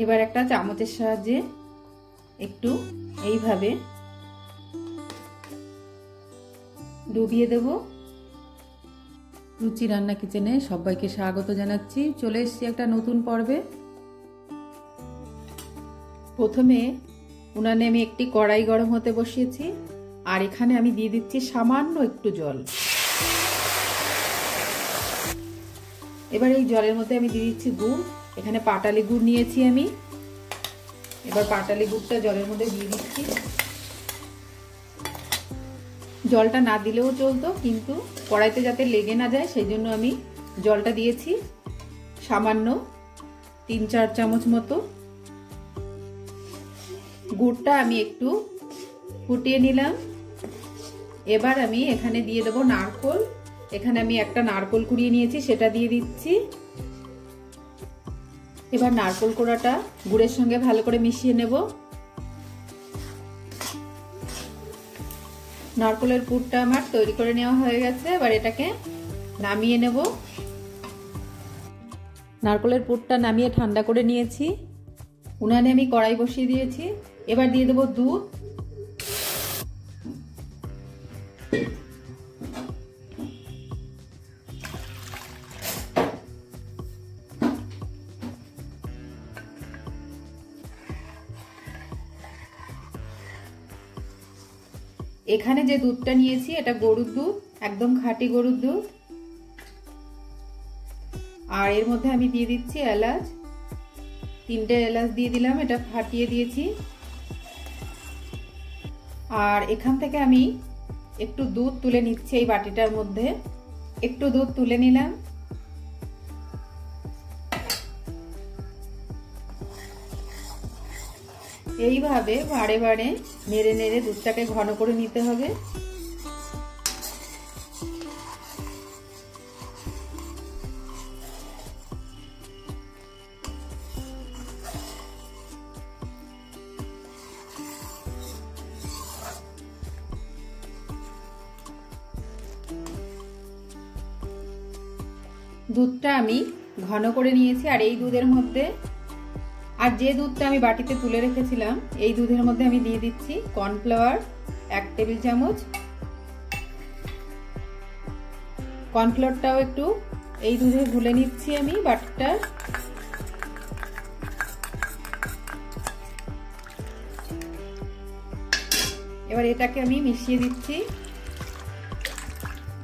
এবার একটা চামচের সাহায্যে একটু এইভাবে ডুবিয়ে দেব। রুচি রান্না কিচেনে সবাইকে স্বাগত জানাচ্ছি। চলে এসেছি একটা নতুন পর্বে। প্রথমে উনানে আমি একটি কড়াই গরম হতে বসিয়েছি, আর এখানে আমি দিয়ে দিচ্ছি সামান্য একটু জল। এবার এই জলের মধ্যে আমি দিয়ে দিচ্ছি গুড়। এখানে পাটালি গুড় নিয়েছি আমি। এবার পাটালি গুড়টা জলের মধ্যে দিয়ে দিচ্ছি। জলটা না দিলেও চলতো, কিন্তু কড়াইতে যাতে লেগে না যায় সেই জন্য আমি জলটা দিয়েছি সামান্য 3-4 চামচ মতো। গুড়টা আমি একটু ফুটিয়ে নিলাম। এবার আমি এখানে দিয়ে দেবো নারকেল। এখানে আমি একটা নারকেল কুড়িয়ে নিয়েছি, সেটা দিয়ে দিচ্ছি। এবার নারকেল কোড়াটা গুড়ের সঙ্গে ভালো করে মিশিয়ে নেব। নারকেলের পুরটা আমার তৈরি করে নেওয়া হয়ে গেছে। এবার এটাকে নামিয়ে নেব। নারকেলের পুরটা নামিয়ে ঠান্ডা করে নিয়েছি। উনানে আমি কড়াই বসিয়ে দিয়েছি। এবার দিয়ে দেবো দুধ। এখানে যে দুধটা নিয়েছি এটা গরুর দুধ, একদম খাঁটি গরুর দুধ। আর এর মধ্যে আমি দিয়ে দিচ্ছি এলাচ। 3টে এলাচ দিয়ে দিলাম, এটা ফাটিয়ে দিয়েছি। আর এখান থেকে আমি একটু দুধ তুলে নিচ্ছি এই বাটিটার মধ্যে। একটু দুধ তুলে নিলাম। এইভাবে বারে বারে নেড়ে নেড়ে দুধটাকে ঘন করে নিতে হবে। দুধটা আমি ঘন করে নিয়েছি। আর এই দুধের মধ্যে, আর যে দুধটা আমি বাটিতে তুলে রেখেছিলাম, এই দুধের মধ্যে আমি দিয়ে দিচ্ছি কর্নফ্লাওয়ার 1 টেবিল চামচ। কর্নফ্লাওয়ারটাও একটু এই দুধে গুলে নিচ্ছি আমি বাটিটা। এবার এটাকে আমি মিশিয়ে দিচ্ছি।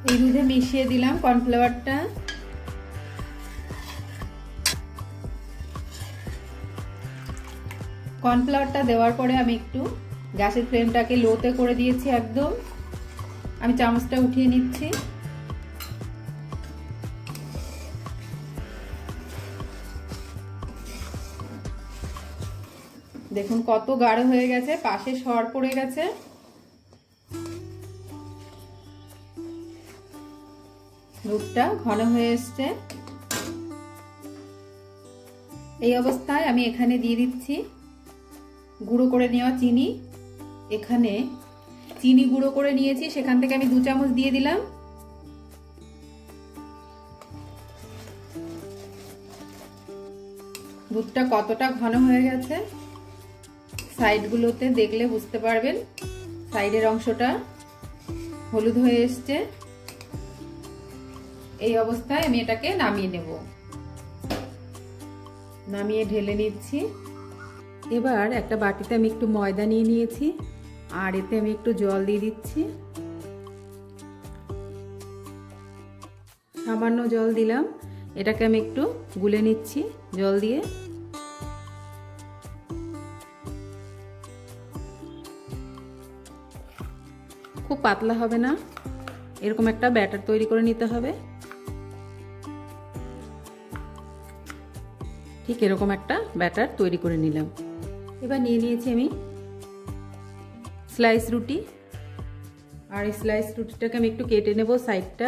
এই দুধে মিশিয়ে দিলাম কর্নফ্লাওয়ারটা। কর্নফ্লাওয়ারটা দেওয়ার পরে আমি একটু গ্যাসের ফ্লেমটাকে লোতে করে দিয়েছি একদম। আমি চামচটা উঠিয়ে নিচ্ছি। দেখুন কত গাঢ় হয়ে গেছে, পাশে সর পড়ে গেছে। দুধটা ঘন হয়ে এসছে। এই অবস্থায় আমি এখানে দিয়ে দিচ্ছি গুঁড়ো করে নেওয়া চিনি। এখানে চিনি গুঁড়ো করে নিয়েছি, সেখান থেকে আমি 2 চামচ দিয়ে দিলাম। দুধটা কতটা ঘন হয়ে গেছে সাইডগুলোতে দেখলে বুঝতে পারবেন। সাইডের অংশটা হলুদ হয়ে এসছে। এই অবস্থায় আমি এটাকে নামিয়ে নেব। নামিয়ে ঢেলে নিচ্ছি। এবার একটা বাটিতে আমি একটু ময়দা নিয়ে নিয়েছি, আর এতে আমি একটু জল দিয়ে দিচ্ছি। সামান্য জল দিলাম। এটাকে আমি একটু গুলে নিচ্ছি জল দিয়ে। খুব পাতলা হবে না, এরকম একটা ব্যাটার তৈরি করে নিতে হবে। ঠিক এরকম একটা ব্যাটার তৈরি করে নিলাম। এবার নিয়ে নিয়েছি আমি স্লাইস রুটি। আর এই স্লাইস রুটিটাকে আমি একটু কেটে নেব সাইডটা।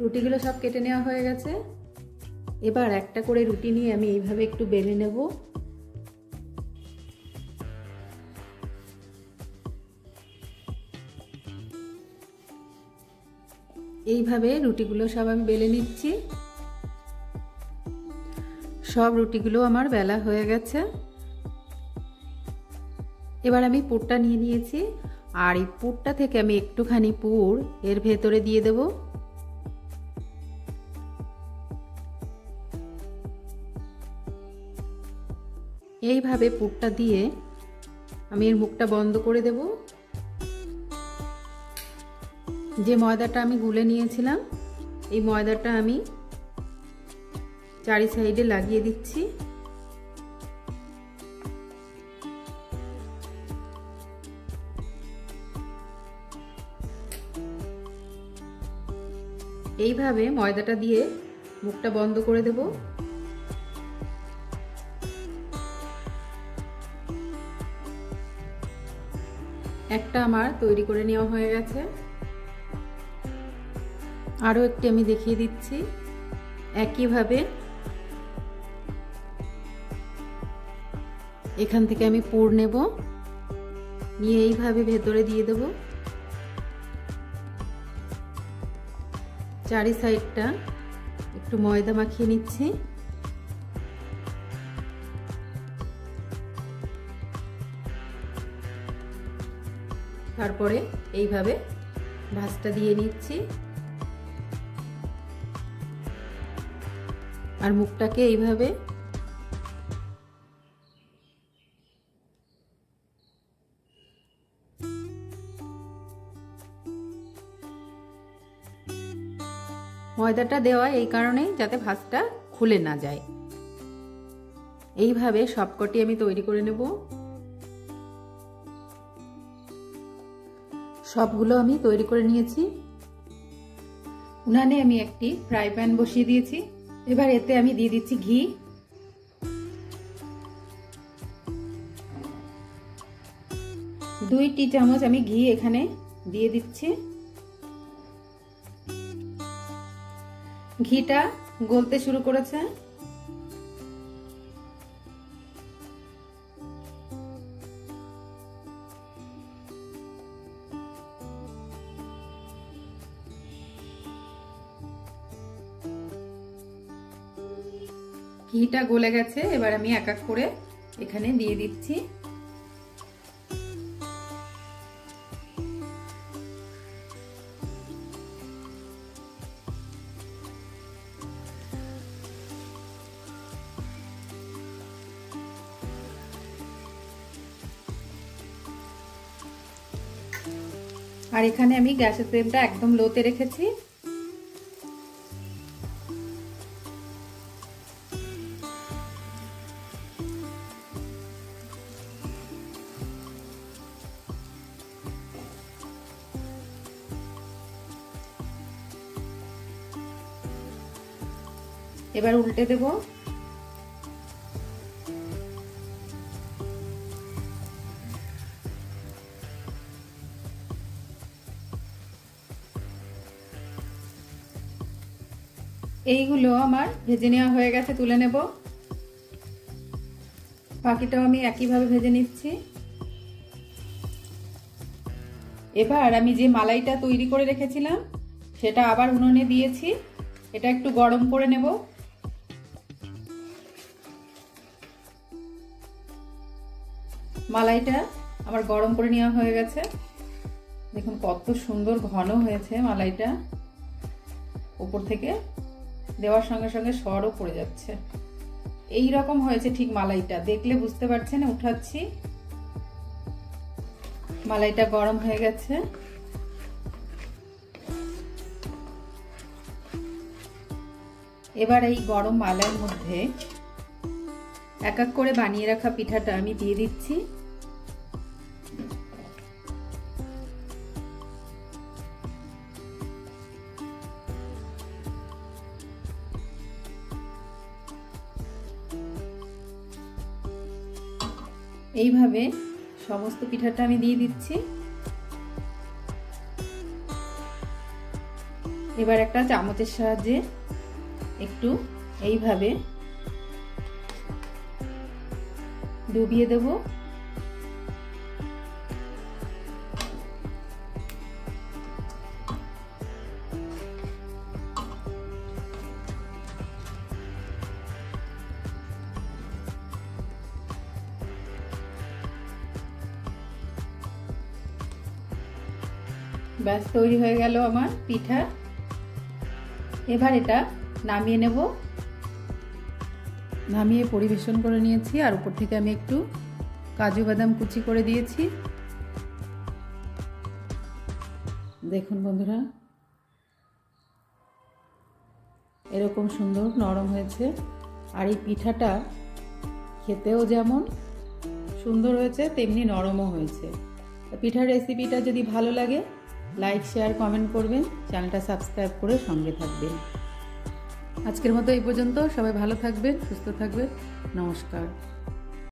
রুটিগুলো সব কেটে নেওয়া হয়ে গেছে। এবার একটা করে রুটি নিয়ে আমি এইভাবে একটু বেলে নেব। এইভাবে রুটিগুলো সব আমি বেলে নিচ্ছি। সব রুটিগুলো আমার বেলা হয়ে গেছে। এবার আমি পুরটা নিয়ে নিয়েছি, আর এই পুরটা থেকে আমি একটুখানি পুর এর ভেতরে দিয়ে দেব। এইভাবে পুরটা দিয়ে আমি এর মুখটা বন্ধ করে দেব। যে ময়দাটা আমি গুলে নিয়েছিলাম, এই ময়দাটা আমি চারি সাইডে লাগিয়ে দিচ্ছি। এইভাবে ময়দাটা দিয়ে মুখটা বন্ধ করে দেব। একটা আমার তৈরি করে নেওয়া হয়ে গেছে, আরও একটি আমি দেখিয়ে দিচ্ছি। একইভাবে এখান থেকে আমি পুর নেব, নিয়ে এইভাবে ভেতরে দিয়ে দেব। চারি সাইডটা একটু ময়দা মাখিয়ে নিচ্ছি। তারপরে এইভাবে ভাঁজটা দিয়ে নিচ্ছি, আর মুখটাকে এইভাবে ময়দাটা দেওয়া এই কারণে যাতে ভাঁজটা খুলে না যায়। এইভাবে সবকটি আমি তৈরি করে নেব। সবগুলো আমি তৈরি করে নিয়েছি। উনানে আমি একটি ফ্রাই প্যান বসিয়ে দিয়েছি। এবার এতে আমি দিয়ে দিচ্ছি ঘি। দুই টি চামচ আমি ঘি এখানে দিয়ে দিচ্ছি। ঘিটা গলতে শুরু করেছে। ঘিটা গলে গেছে, এবার আমি এক এক করে এখানে দিয়ে দিচ্ছি। আর এখানে আমি গ্যাসের ফ্লেমটা একদম লোতে রেখেছি। এবার উল্টে দেব। এইগুলো আমার ভেজে নেওয়া হয়ে গেছে, তুলে নেব। বাকিটাও আমি একইভাবে ভেজে নিচ্ছি। এবার আমি যে মালাইটা তৈরি করে রেখেছিলাম সেটা আবার উনুনে দিয়েছি। এটা একটু গরম করে নেব। মালাইটা আমার গরম করে নেওয়া হয়ে গেছে। দেখুন কত সুন্দর ঘন হয়েছে মালাইটা, উপর থেকে দেওয়ার সঙ্গে সঙ্গে সরও পড়ে যাচ্ছে। এই রকম হয়েছে ঠিক মালাইটা, দেখলে বুঝতে পারছেন। উঠাচ্ছি, মালাইটা গরম হয়ে গেছে। এবার এই গরম মালাইয়ের মধ্যে এক এক করে বানিয়ে রাখা পিঠাটা আমি দিয়ে দিচ্ছি। এইভাবে সমস্ত পিঠাটা আমি দিয়ে দিচ্ছি। এবার একটা চামচের সাহায্যে একটু এইভাবে ডুবিয়ে দেব। ব্যাস তৈরি হয়ে গেল আমার পিঠা। এবার এটা নামিয়ে নেব। নামিয়ে পরিবেশন করে নিয়েছি, আর উপর থেকে আমি একটু কাজু বাদাম কুচি করে দিয়েছি। দেখুন বন্ধুরা, এরকম সুন্দর নরম হয়েছে। আর এই পিঠাটা খেতেও যেমন সুন্দর হয়েছে তেমনি নরমও হয়েছে। পিঠার রেসিপিটা যদি ভালো লাগে লাইক, শেয়ার, কমেন্ট করবেন, চ্যানেলটা সাবস্ক্রাইব করে সঙ্গে থাকবেন। আজকের মতো এই পর্যন্ত। সবাই ভালো থাকবেন, সুস্থ থাকবেন। নমস্কার।